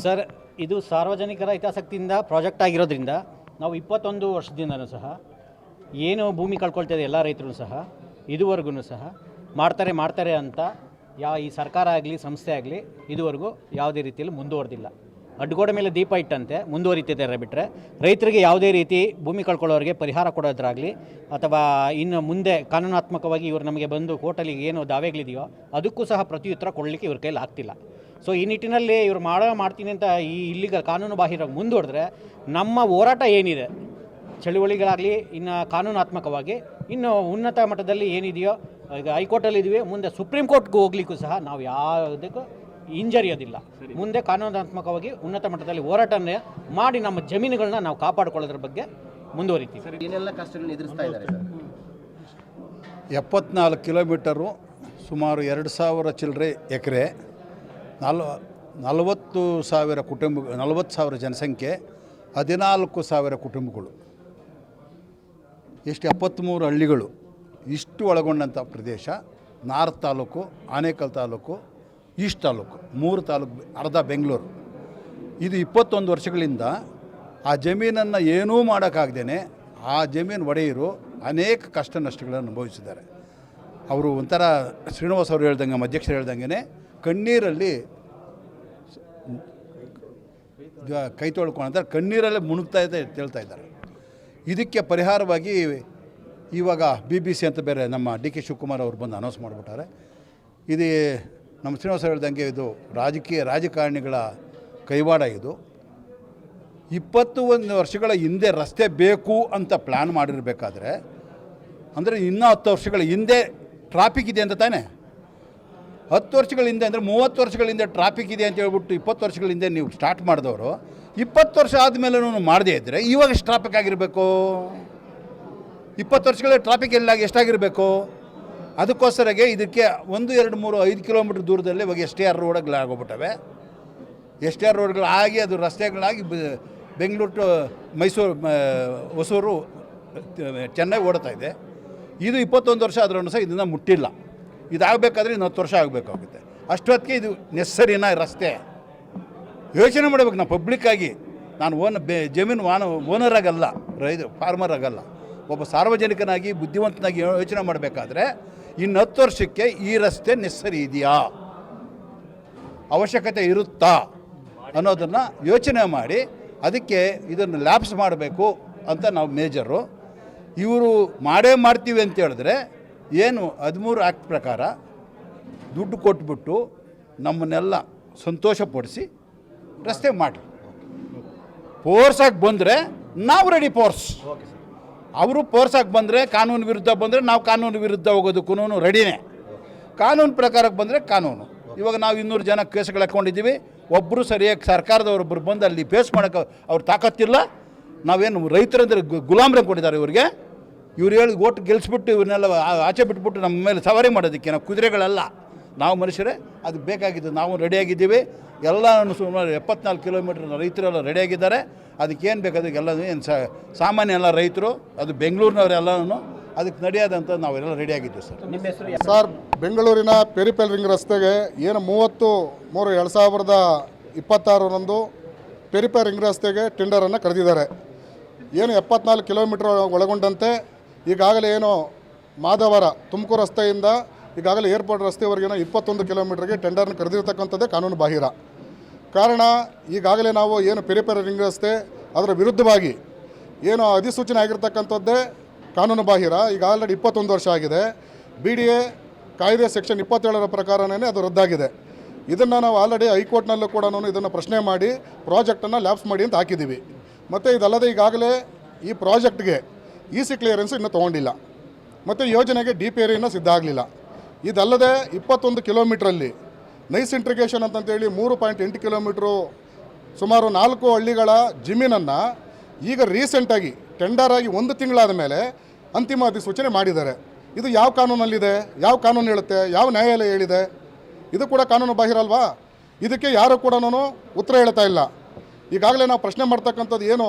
Sir, ಇದು ಸಾರ್ವಜನಿಕರ ಹಿತಾಸಕ್ತಿಯಿಂದ project ಆಗಿರೋದ್ರಿಂದ ನಾವು 21 ವರ್ಷದಿಂದನೂ ಸಹ ಏನು ಭೂಮಿ ಕಳ್ಕೊಳ್ತಿದೆ ಎಲ್ಲ ರೈತರು ಸಹ ಇದುವರೆಗೂ ಸಹ ಮಾಡ್ತಾರೆ ಅಂತ ಈ ಸರ್ಕಾರ ಆಗಲಿ ಸಂಸ್ಥೆ ಆಗಲಿ ಇದುವರೆಗೂ ಯಾವುದೇ ರೀತಿಯಲ್ಲಿ ಮುಂದುವರೆದಿಲ್ಲ. ಅಡ್ಗೋಡೆ ಮೇಲೆ ದೀಪ ಇಟ್ಟಂತೆ ಮುಂದುವರಿತಿದ್ದಾರೆ ಬಿಟ್ಟರೆ ರೈತರಿಗೆ ಯಾವುದೇ ರೀತಿ ಭೂಮಿ ಕಳ್ಕೊಳ್ಳೋರಿಗೆ ಪರಿಹಾರ ಕೊಡೋದ್ರಾಗಲಿ ಅಥವಾ ಇನ್ನು ಮುಂದೆ ಕಾನೂನಾತ್ಮಕವಾಗಿ ಇವರು ನಮಗೆ ಬಂದು ಕೋರ್ಟಲ್ಲಿ ಏನು ದಾವೆಗಳಿದೆಯೋ ಅದಕ್ಕೂ ಸಹ ಪ್ರತ್ಯುತ್ತರ ಕೊಡಲಿಕ್ಕೆ ಇವ್ರ ಕೈಲಿ ಆಗ್ತಿಲ್ಲ. ಸೊ ಈ ನಿಟ್ಟಿನಲ್ಲಿ ಇವರು ಮಾಡ್ತೀನಿ ಅಂತ ಈ ಇಲ್ಲಿಗ ಕಾನೂನು ಬಾಹಿರ ಮುಂದುವರೆದ್ರೆ ನಮ್ಮ ಹೋರಾಟ ಏನಿದೆ ಚಳುವಳಿಗಳಾಗಲಿ ಇನ್ನು ಕಾನೂನಾತ್ಮಕವಾಗಿ ಇನ್ನು ಉನ್ನತ ಮಟ್ಟದಲ್ಲಿ ಏನಿದೆಯೋ ಈಗ ಹೈಕೋರ್ಟಲ್ಲಿದ್ದೀವಿ, ಮುಂದೆ ಸುಪ್ರೀಂ ಕೋರ್ಟ್ಗೆ ಹೋಗ್ಲಿಕ್ಕೂ ಸಹ ನಾವು ಯಾವುದಕ್ಕೂ ಹಿಂಜರಿಯೋದಿಲ್ಲ. ಮುಂದೆ ಕಾನೂನಾತ್ಮಕವಾಗಿ ಉನ್ನತ ಮಟ್ಟದಲ್ಲಿ ಹೋರಾಟನೇ ಮಾಡಿ ನಮ್ಮ ಜಮೀನುಗಳನ್ನ ನಾವು ಕಾಪಾಡಿಕೊಳ್ಳೋದ್ರ ಬಗ್ಗೆ ಮುಂದುವರಿತೀವಿ. ಏನೆಲ್ಲ ಕಷ್ಟಗಳನ್ನು ಎದುರಿಸ್ತಾ ಇದ್ದಾರೆ ಸರ್? 74 ಕಿಲೋಮೀಟರು, ಸುಮಾರು 2,000 ಚಿಲ್ಲರೆ ಎಕರೆ, 40,000 ಕುಟುಂಬ, 40,000 ಜನಸಂಖ್ಯೆ, 14,000 ಕುಟುಂಬಗಳು, ಎಷ್ಟು 73 ಹಳ್ಳಿಗಳು, ಇಷ್ಟು ಒಳಗೊಂಡಂಥ ಪ್ರದೇಶ. ನಾರ್ತ್ ತಾಲೂಕು, ಆನೇಕಲ್ ತಾಲೂಕು, ಈಸ್ಟ್ ತಾಲೂಕು, 3 ತಾಲೂಕು, ಅರ್ಧ ಬೆಂಗಳೂರು. ಇದು 21 ವರ್ಷಗಳಿಂದ ಆ ಜಮೀನನ್ನು ಏನೂ ಮಾಡೋಕ್ಕಾಗ್ದೇ ಆ ಜಮೀನು ಒಡೆಯರು ಅನೇಕ ಕಷ್ಟ ನಷ್ಟಗಳನ್ನು ಅನುಭವಿಸಿದ್ದಾರೆ. ಅವರು ಒಂಥರ ಶ್ರೀನಿವಾಸ್ ಅವರು ಹೇಳ್ದಂಗೆ, ನಮ್ಮ ಅಧ್ಯಕ್ಷರು ಹೇಳ್ದಂಗೆ ಕಣ್ಣೀರಲ್ಲಿ ಕೈ ತೊಳ್ಕೊಂಡ್ರೆ ಕಣ್ಣೀರಲ್ಲೇ ಮುಳುಗ್ತಾ ಇದೆ ಹೇಳ್ತಾ ಇದ್ದಾರೆ. ಇದಕ್ಕೆ ಪರಿಹಾರವಾಗಿ ಇವಾಗ BBC ಅಂತ ಬೇರೆ ನಮ್ಮ DK ಶಿವಕುಮಾರ್ ಅವರು ಬಂದು ಅನೌನ್ಸ್ ಮಾಡಿಬಿಟ್ಟಾರೆ. ಇದು ನಮ್ಮ ಶ್ರೀನಿವಾಸ ಹೇಳ್ದಂಗೆ ಇದು ರಾಜಕಾರಣಿಗಳ ಕೈವಾಡ. ಇದು 21 ವರ್ಷಗಳ ಹಿಂದೆ ರಸ್ತೆ ಬೇಕು ಅಂತ ಪ್ಲ್ಯಾನ್ ಮಾಡಿರಬೇಕಾದ್ರೆ, ಅಂದರೆ ಇನ್ನೂ 10 ವರ್ಷಗಳ ಹಿಂದೆ ಟ್ರಾಫಿಕ್ ಇದೆ ಅಂತ ತಾನೇ. 10 ವರ್ಷಗಳ ಹಿಂದೆ ಅಂದರೆ 30 ವರ್ಷಗಳ ಹಿಂದೆ ಟ್ರಾಫಿಕ್ ಇದೆ ಅಂತ ಹೇಳ್ಬಿಟ್ಟು 20 ವರ್ಷಗಳ ಹಿಂದೆ ನೀವು ಸ್ಟಾರ್ಟ್ ಮಾಡಿದವರು 20 ವರ್ಷ ಆದಮೇಲೆ ಮಾಡದೇ ಇದ್ದರೆ ಇವಾಗ ಎಷ್ಟು ಟ್ರಾಫಿಕ್ ಆಗಿರಬೇಕು? 20 ವರ್ಷಗಳ ಟ್ರಾಫಿಕ್ ಎಷ್ಟಾಗಿರಬೇಕು? ಅದಕ್ಕೋಸ್ಕರಗೆ ಇದಕ್ಕೆ 1, 2, 3, 5 ಕಿಲೋಮೀಟ್ರ್ ದೂರದಲ್ಲಿ ಇವಾಗ STR ರೋಡ್ಗಳಾಗೋಗ್ಬಿಟ್ಟವೆ. STR ರೋಡ್ಗಳಾಗಿ ಅದು ರಸ್ತೆಗಳಾಗಿ ಬೆಂಗಳೂರು ಟು ಮೈಸೂರು, ಹೊಸೂರು, ಚೆನ್ನೈ ಓಡ್ತಾ ಇದೆ. ಇದು 21 ವರ್ಷ ಆದ್ರೂ ಸಹ ಇದನ್ನು ಮುಟ್ಟಿಲ್ಲ. ಇದಾಗಬೇಕಾದ್ರೆ ಇನ್ನು 10 ವರ್ಷ ಆಗಬೇಕಾಗುತ್ತೆ. ಅಷ್ಟೊತ್ತಿಗೆ ಇದು ನೆಸ್ಸರಿನ ರಸ್ತೆ ಯೋಚನೆ ಮಾಡಬೇಕು ನಾವು ಪಬ್ಲಿಕ್ಕಾಗಿ. ನಾನು ಜಮೀನು ಓನರ್ ಆಗಲ್ಲ, ಫಾರ್ಮರ್ ಆಗಲ್ಲ, ಒಬ್ಬ ಸಾರ್ವಜನಿಕನಾಗಿ ಬುದ್ಧಿವಂತನಾಗಿ ಯೋಚನೆ ಮಾಡಬೇಕಾದ್ರೆ ಇನ್ನು 10 ವರ್ಷಕ್ಕೆ ಈ ರಸ್ತೆ ನೆಸ್ಸರಿ ಇದೆಯಾ, ಅವಶ್ಯಕತೆ ಇರುತ್ತಾ ಅನ್ನೋದನ್ನು ಯೋಚನೆ ಮಾಡಿ ಅದಕ್ಕೆ ಇದನ್ನು ಲ್ಯಾಪ್ಸ್ ಮಾಡಬೇಕು ಅಂತ ನಾವು ಮೇಜರು. ಇವರು ಮಾಡ್ತೀವಿ ಅಂತ ಹೇಳಿದ್ರೆ ಏನು 13 ಆ್ಯಕ್ಟ್ ಪ್ರಕಾರ ದುಡ್ಡು ಕೊಟ್ಬಿಟ್ಟು ನಮ್ಮನ್ನೆಲ್ಲ ಸಂತೋಷಪಡಿಸಿ ರಸ್ತೆ ಮಾಡಿ ಫೋರ್ಸಾಗಿ ಬಂದರೆ ನಾವು ರೆಡಿ ಫೋರ್ಸ್. ಅವರು ಫೋರ್ಸಾಗಿ ಬಂದರೆ, ಕಾನೂನು ವಿರುದ್ಧ ಬಂದರೆ ನಾವು ಕಾನೂನು ವಿರುದ್ಧ ಹೋಗೋದಕ್ಕೂ ರೆಡಿನೇ. ಕಾನೂನು ಪ್ರಕಾರಕ್ಕೆ ಬಂದರೆ ಕಾನೂನು. ಇವಾಗ ನಾವು 200 ಜನ ಕೇಸ್ಗಳು ಹಾಕ್ಕೊಂಡಿದ್ದೀವಿ. ಒಬ್ಬರು ಸರಿಯಾಗಿ ಸರ್ಕಾರದವರೊಬ್ಬರು ಬಂದು ಅಲ್ಲಿ ಫೇಸ್ ಮಾಡೋಕ್ಕೆ ಅವ್ರು ತಾಕತ್ತಿಲ್ಲ. ನಾವೇನು ರೈತರಂದ್ರೆ ಗುಲಾಮ್ರೆ ಕೊಟ್ಟಿದ್ದಾರೆ ಇವರಿಗೆ. ಇವ್ರು ಹೇಳಿ ಓಟ್ ಗೆಲ್ಲಿಸ್ಬಿಟ್ಟು ಇವ್ರನ್ನೆಲ್ಲ ಆಚೆ ಬಿಟ್ಬಿಟ್ಟು ನಮ್ಮ ಮೇಲೆ ಸವಾರಿ ಮಾಡೋದಕ್ಕೆ ನಾವು ಕುದುರೆಗಳಲ್ಲ, ನಾವು ಮನುಷ್ಯರೇ. ಅದು ಬೇಕಾಗಿದ್ದು ನಾವು ರೆಡಿಯಾಗಿದ್ದೀವಿ. ಎಲ್ಲನೂ ಸುಮಾರು 74 ಕಿಲೋಮೀಟ್ರ್ ರೈತರೆಲ್ಲ ರೆಡಿಯಾಗಿದ್ದಾರೆ. ಅದಕ್ಕೇನು ಬೇಕಾದಕ್ಕೆ ಎಲ್ಲನೂ ಏನು ಸಾಮಾನ್ಯ ಎಲ್ಲ ರೈತರು, ಅದು ಬೆಂಗಳೂರಿನವರೆಲ್ಲನೂ ಅದಕ್ಕೆ ನಡೆಯೋದಂತ ನಾವೆಲ್ಲ ರೆಡಿಯಾಗಿದ್ದೀವಿ ಸರ್. ನಿಮ್ಮ ಹೆಸರು? ಸರ್, ಬೆಂಗಳೂರಿನ ಪೆರಿಪೆಲ್ ರಿಂಗ್ ರಸ್ತೆಗೆ ಏನು 30/3/2026ರಂದು ಪೆರಿಪೆಲ್ ರಿಂಗ್ ರಸ್ತೆಗೆ ಟೆಂಡರನ್ನು ಕರೆದಿದ್ದಾರೆ. ಏನು 74 ಕಿಲೋಮೀಟ್ರ್ ಒಳಗೊಂಡಂತೆ ಈಗಾಗಲೇ ಏನು ಮಾಧವರ ತುಮಕೂರು ರಸ್ತೆಯಿಂದ ಈಗಾಗಲೇ ಏರ್ಪೋರ್ಟ್ ರಸ್ತೆವರೆಗಿನ 21 ಕಿಲೋಮೀಟ್ರಿಗೆ ಟೆಂಡರ್ನ ಕರೆದಿರ್ತಕ್ಕಂಥದ್ದೇ ಕಾನೂನು ಬಾಹಿರ. ಕಾರಣ ಈಗಾಗಲೇ ನಾವು ಏನು ಪೆರಿಪೆಲ್ ರಿಂಗ್ ರಸ್ತೆ ಅದರ ವಿರುದ್ಧವಾಗಿ ಏನು ಅಧಿಸೂಚನೆ ಆಗಿರ್ತಕ್ಕಂಥದ್ದೇ ಕಾನೂನು ಬಾಹಿರ. ಈಗ ಆಲ್ರೆಡಿ 21 ವರ್ಷ ಆಗಿದೆ. BDA ಕಾಯ್ದೆ ಸೆಕ್ಷನ್ 27ರ ಪ್ರಕಾರನೇ ಅದು ರದ್ದಾಗಿದೆ. ಇದನ್ನು ನಾವು ಆಲ್ರೆಡಿ ಹೈಕೋರ್ಟ್ನಲ್ಲೂ ಕೂಡ ಇದನ್ನು ಪ್ರಶ್ನೆ ಮಾಡಿ ಪ್ರಾಜೆಕ್ಟನ್ನು ಲ್ಯಾಪ್ಸ್ ಮಾಡಿ ಅಂತ ಹಾಕಿದ್ದೀವಿ. ಮತ್ತು ಇದಲ್ಲದೆ ಈಗಾಗಲೇ ಈ ಪ್ರಾಜೆಕ್ಟ್ಗೆ EC ಕ್ಲಿಯರೆನ್ಸು ಇನ್ನೂ ತೊಗೊಂಡಿಲ್ಲ, ಮತ್ತು ಯೋಜನೆಗೆ DPR ಇನ್ನೂ ಸಿದ್ಧ ಆಗಲಿಲ್ಲ. ಇದಲ್ಲದೆ 21 ಕಿಲೋಮೀಟ್ರಲ್ಲಿ ನೈಸ್ ಇಂಟ್ರಿಗೇಷನ್ ಅಂತಂತೇಳಿ 3.8 ಕಿಲೋಮೀಟ್ರು ಸುಮಾರು 4 ಹಳ್ಳಿಗಳ ಜಮೀನನ್ನು ಈಗ ರೀಸೆಂಟಾಗಿ ಟೆಂಡರಾಗಿ 1 ತಿಂಗಳಾದ ಮೇಲೆ ಅಂತಿಮ ಅಧಿಸೂಚನೆ ಮಾಡಿದ್ದಾರೆ. ಇದು ಯಾವ ಕಾನೂನಲ್ಲಿದೆ? ಯಾವ ಕಾನೂನು ಹೇಳುತ್ತೆ? ಯಾವ ನ್ಯಾಯಾಲಯ ಹೇಳಿದೆ? ಇದು ಕೂಡ ಕಾನೂನು ಬಾಹಿರ ಅಲ್ವಾ? ಇದಕ್ಕೆ ಯಾರು ಕೂಡ ಉತ್ತರ ಹೇಳ್ತಾ ಇಲ್ಲ. ಈಗಾಗಲೇ ನಾವು ಪ್ರಶ್ನೆ ಮಾಡ್ತಕ್ಕಂಥದ್ದು ಏನು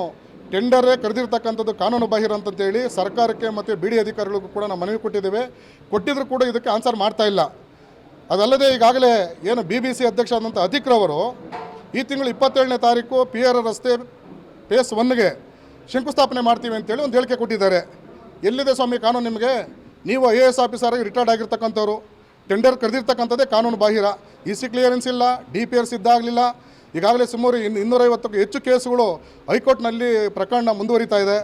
ಟೆಂಡರೇ ಕರೆದಿರ್ತಕ್ಕಂಥದ್ದು ಕಾನೂನು ಬಾಹಿರ ಅಂತಂತೇಳಿ ಸರ್ಕಾರಕ್ಕೆ ಮತ್ತು BDA ಅಧಿಕಾರಿಗಳಿಗೂ ಕೂಡ ನಾವು ಮನವಿ ಕೊಟ್ಟಿದ್ದರೂ ಕೂಡ ಇದಕ್ಕೆ ಆನ್ಸರ್ ಮಾಡ್ತಾ ಇಲ್ಲ. ಅದಲ್ಲದೆ ಈಗಾಗಲೇ ಏನು BBC ಅಧ್ಯಕ್ಷ ಆದಂಥ ಅತಿಕ್ರವರು ಈ ತಿಂಗಳು 27ನೇ ತಾರೀಕು PR ರಸ್ತೆ ಫೇಸ್ 1ಗೆ ಶಂಕುಸ್ಥಾಪನೆ ಮಾಡ್ತೀವಿ ಅಂತೇಳಿ ಒಂದು ಹೇಳಿಕೆ ಕೊಟ್ಟಿದ್ದಾರೆ. ಎಲ್ಲಿದೆ ಸ್ವಾಮಿ ಕಾನೂನು ನಿಮಗೆ? ನೀವು IAS ಆಫೀಸರ್ ಆಗಿ ರಿಟೈರ್ಡ್ ಆಗಿರ್ತಕ್ಕಂಥವ್ರು, ಟೆಂಡರ್ ಕರೆದಿರ್ತಕ್ಕಂಥದ್ದೇ ಕಾನೂನು ಬಾಹಿರ. EC ಕ್ಲಿಯರೆನ್ಸ್ ಇಲ್ಲ, DPR ಸಿದ್ಧಾಗಲಿಲ್ಲ. ಈಗಾಗಲೇ ಸುಮಾರು 250ಕ್ಕೂ ಹೆಚ್ಚು ಕೇಸುಗಳು ಹೈಕೋರ್ಟ್ನಲ್ಲಿ ಪ್ರಕರಣ ಮುಂದುವರಿತಾ ಇದೆ.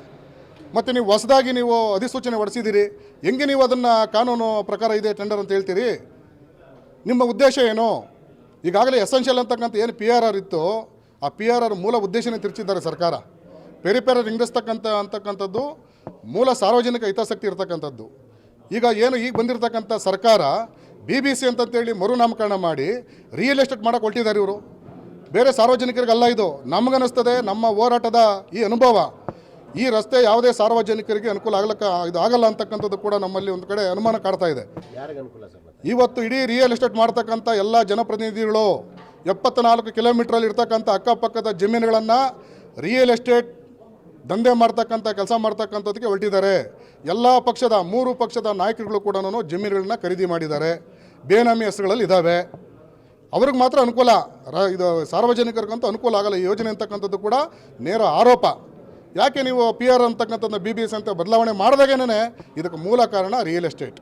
ಮತ್ತು ನೀವು ಹೊಸದಾಗಿ ನೀವು ಅಧಿಸೂಚನೆ ಹೊರಡಿಸಿದ್ದೀರಿ. ಹೆಂಗೆ ನೀವು ಅದನ್ನು ಕಾನೂನು ಪ್ರಕಾರ ಇದೆ ಟೆಂಡರ್ ಅಂತ ಹೇಳ್ತೀರಿ? ನಿಮ್ಮ ಉದ್ದೇಶ ಏನು? ಈಗಾಗಲೇ ಎಸೆನ್ಷಿಯಲ್ ಅಂತಕ್ಕಂಥ ಏನು PRR ಇತ್ತು, ಆ PRR ಮೂಲ ಉದ್ದೇಶನೇ ತಿರುಚಿದ್ದಾರೆ ಸರ್ಕಾರ. ಪೆರಿಪೆರರ್ ಅಂತಕ್ಕಂಥದ್ದು ಮೂಲ ಸಾರ್ವಜನಿಕ ಹಿತಾಸಕ್ತಿ ಇರತಕ್ಕಂಥದ್ದು. ಈಗ ಬಂದಿರತಕ್ಕಂಥ ಸರ್ಕಾರ BBC ಅಂತಂತೇಳಿ ಮರುನಾಮಕರಣ ಮಾಡಿ ರಿಯಲ್ ಎಸ್ಟೇಟ್ ಮಾಡೋಕೆ ಹೊರಟಿದ್ದಾರೆ ಇವರು. ಬೇರೆ ಸಾರ್ವಜನಿಕರಿಗಲ್ಲ ಇದು. ನಮಗನ್ನಿಸ್ತದೆ ನಮ್ಮ ಹೋರಾಟದ ಈ ಅನುಭವ, ಈ ರಸ್ತೆ ಯಾವುದೇ ಸಾರ್ವಜನಿಕರಿಗೆ ಅನುಕೂಲ ಆಗಲ್ಲ ಅಂತಕ್ಕಂಥದ್ದು ಕೂಡ ನಮ್ಮಲ್ಲಿ ಒಂದು ಕಡೆ ಅನುಮಾನ ಕಾಡ್ತಾ ಇದೆ. ಯಾರಿಗೆ ಅನುಕೂಲ ಸರ್? ಇವತ್ತು ಇಡೀ ರಿಯಲ್ ಎಸ್ಟೇಟ್ ಮಾಡ್ತಕ್ಕಂಥ ಎಲ್ಲ ಜನಪ್ರತಿನಿಧಿಗಳು 74 ಕಿಲೋಮೀಟ್ರಲ್ಲಿ ಇರ್ತಕ್ಕಂಥ ಅಕ್ಕಪಕ್ಕದ ಜಮೀನುಗಳನ್ನು ರಿಯಲ್ ಎಸ್ಟೇಟ್ ದಂಧೆ ಮಾಡ್ತಕ್ಕಂಥ ಕೆಲಸ ಮಾಡ್ತಕ್ಕಂಥದ್ದಕ್ಕೆ ಹೊರಟಿದ್ದಾರೆ. ಎಲ್ಲ ಪಕ್ಷದ 3 ಪಕ್ಷದ ನಾಯಕರುಗಳು ಕೂಡ ಜಮೀನುಗಳನ್ನ ಖರೀದಿ ಮಾಡಿದ್ದಾರೆ. ಬೇನಾಮಿ ಹೆಸರುಗಳಲ್ಲಿ ಇದ್ದಾವೆ. ಅವ್ರಿಗೆ ಮಾತ್ರ ಅನುಕೂಲ, ಇದು ಸಾರ್ವಜನಿಕರಿಗಂತೂ ಅನುಕೂಲ ಆಗಲ್ಲ ಈ ಯೋಜನೆ ಅಂತಕ್ಕಂಥದ್ದು ಕೂಡ ನೇರ ಆರೋಪ. ಯಾಕೆ ನೀವು PR ಅಂತಕ್ಕಂಥದ್ದು BBC ಅಂತ ಬದಲಾವಣೆ ಮಾಡಿದಾಗೇನೆ ಇದಕ್ಕೆ ಮೂಲ ಕಾರಣ ರಿಯಲ್ ಎಸ್ಟೇಟ್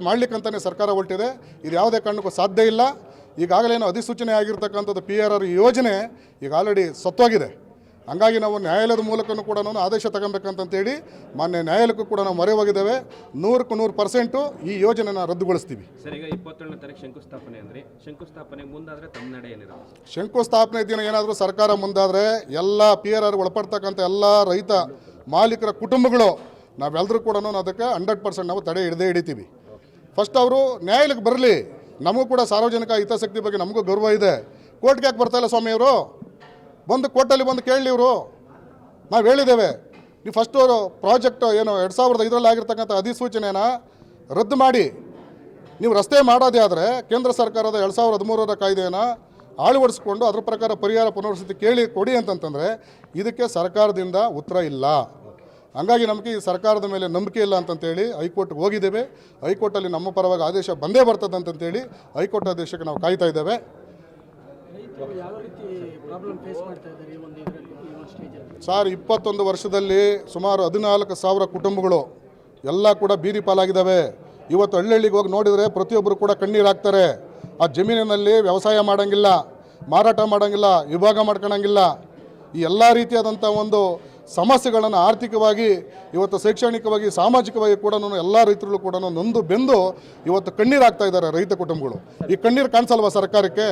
ಮಾಡಲಿಕ್ಕಂತಲೇ ಸರ್ಕಾರ ಹೊರಟಿದೆ. ಇದು ಯಾವುದೇ ಕಾರಣಕ್ಕೂ ಸಾಧ್ಯ ಇಲ್ಲ. ಈಗಾಗಲೇ ಅಧಿಸೂಚನೆ ಆಗಿರ್ತಕ್ಕಂಥದ್ದು PRR ಯೋಜನೆ ಈಗ ಆಲ್ರೆಡಿ ಸತ್ವಾಗಿದೆ. ಹಂಗಾಗಿ ನಾವು ನ್ಯಾಯಾಲಯದ ಮೂಲಕನೂ ಕೂಡ ಆದೇಶ ತಗೊಬೇಕಂತೇಳಿ ಮಾನ್ಯ ನ್ಯಾಯಾಲಯಕ್ಕೂ ಕೂಡ ನಾವು ಮೊರೆ ಹೋಗಿದ್ದೇವೆ. 100% ಈ ಯೋಜನೆನ ರದ್ದುಗೊಳಿಸ್ತೀವಿ. ಸರ್, ಈಗ 27ನೇ ತಾರೀಕು ಶಂಕುಸ್ಥಾಪನೆ ಅಂದರೆ ಶಂಕುಸ್ಥಾಪನೆಗೆ ಮುಂದಾದರೆ ತಮ್ಮ ನಡೆ ಏನಿದೆ? ಶಂಕುಸ್ಥಾಪನೆ ದಿನ ಏನಾದರೂ ಸರ್ಕಾರ ಮುಂದಾದರೆ ಎಲ್ಲ PRR ಒಳಪಡ್ತಕ್ಕಂಥ ಎಲ್ಲ ರೈತ ಮಾಲೀಕರ ಕುಟುಂಬಗಳು ನಾವೆಲ್ಲರೂ ಕೂಡ ಅದಕ್ಕೆ 100% ನಾವು ತಡೆ ಹಿಡಿತೀವಿ. ಫಸ್ಟ್ ಅವರು ನ್ಯಾಯಾಲಯಕ್ಕೆ ಬರಲಿ. ನಮಗೂ ಕೂಡ ಸಾರ್ವಜನಿಕ ಹಿತಾಸಕ್ತಿ ಬಗ್ಗೆ ನಮಗೂ ಗೌರವ ಇದೆ. ಕೋರ್ಟ್ಗೆ ಯಾಕೆ ಬರ್ತಾಯಿಲ್ಲ ಸ್ವಾಮಿಯವರು? ಬಂದು ಕೋರ್ಟಲ್ಲಿ ಬಂದು ಕೇಳಲಿ ಇವರು. ನಾವು ಹೇಳಿದ್ದೇವೆ, ನೀವು ಫಸ್ಟು ಪ್ರಾಜೆಕ್ಟ್ ಏನು 2005ರಲ್ಲಿ ಆಗಿರ್ತಕ್ಕಂಥ ಅಧಿಸೂಚನೆನ ರದ್ದು ಮಾಡಿ ನೀವು ರಸ್ತೆ ಮಾಡೋದೇ ಆದರೆ ಕೇಂದ್ರ ಸರ್ಕಾರದ 2013ರ ಕಾಯ್ದೆಯನ್ನು ಅಳವಡಿಸ್ಕೊಂಡು ಅದ್ರ ಪ್ರಕಾರ ಪರಿಹಾರ ಪುನರ್ವಸತಿ ಕೊಡಿ ಅಂತಂತಂದರೆ ಇದಕ್ಕೆ ಸರ್ಕಾರದಿಂದ ಉತ್ತರ ಇಲ್ಲ. ಹಂಗಾಗಿ ನಮಗೆ ಈ ಸರ್ಕಾರದ ಮೇಲೆ ನಂಬಿಕೆ ಇಲ್ಲ ಅಂತಂತೇಳಿ ಹೈಕೋರ್ಟ್ಗೆ ಹೋಗಿದ್ದೇವೆ. ಹೈಕೋರ್ಟಲ್ಲಿ ನಮ್ಮ ಪರವಾಗಿ ಆದೇಶ ಬಂದೇ ಬರ್ತದೆ ಅಂತಂತೇಳಿ ಹೈಕೋರ್ಟ್ ಆದೇಶಕ್ಕೆ ನಾವು ಕಾಯ್ತಾ ಇದ್ದೇವೆ. ಸರ್, 21 ವರ್ಷದಲ್ಲಿ ಸುಮಾರು 14,000 ಕುಟುಂಬಗಳು ಎಲ್ಲ ಕೂಡ ಬೀದಿ ಪಾಲಾಗಿದ್ದಾವೆ. ಇವತ್ತು ಹಳ್ಳಿಗೆ ಹೋಗಿ ನೋಡಿದರೆ ಪ್ರತಿಯೊಬ್ಬರು ಕೂಡ ಕಣ್ಣೀರು ಹಾಕ್ತಾರೆ. ಆ ಜಮೀನಿನಲ್ಲಿ ವ್ಯವಸಾಯ ಮಾಡೋಂಗಿಲ್ಲ, ಮಾರಾಟ ಮಾಡೋಂಗಿಲ್ಲ, ವಿಭಾಗ ಮಾಡ್ಕೊಳಂಗಿಲ್ಲ. ಈ ಎಲ್ಲ ರೀತಿಯಾದಂಥ ಒಂದು ಸಮಸ್ಯೆಗಳನ್ನು ಆರ್ಥಿಕವಾಗಿ, ಇವತ್ತು ಶೈಕ್ಷಣಿಕವಾಗಿ, ಸಾಮಾಜಿಕವಾಗಿ ಕೂಡ ಎಲ್ಲ ರೈತರು ಕೂಡ ನೊಂದು ಬೆಂದು ಇವತ್ತು ಕಣ್ಣೀರು ಹಾಕ್ತಾ ಇದ್ದಾರೆ ರೈತ ಕುಟುಂಬಗಳು. ಈ ಕಣ್ಣೀರು ಕಾಣಿಸಲ್ವಾ ಸರ್ಕಾರಕ್ಕೆ?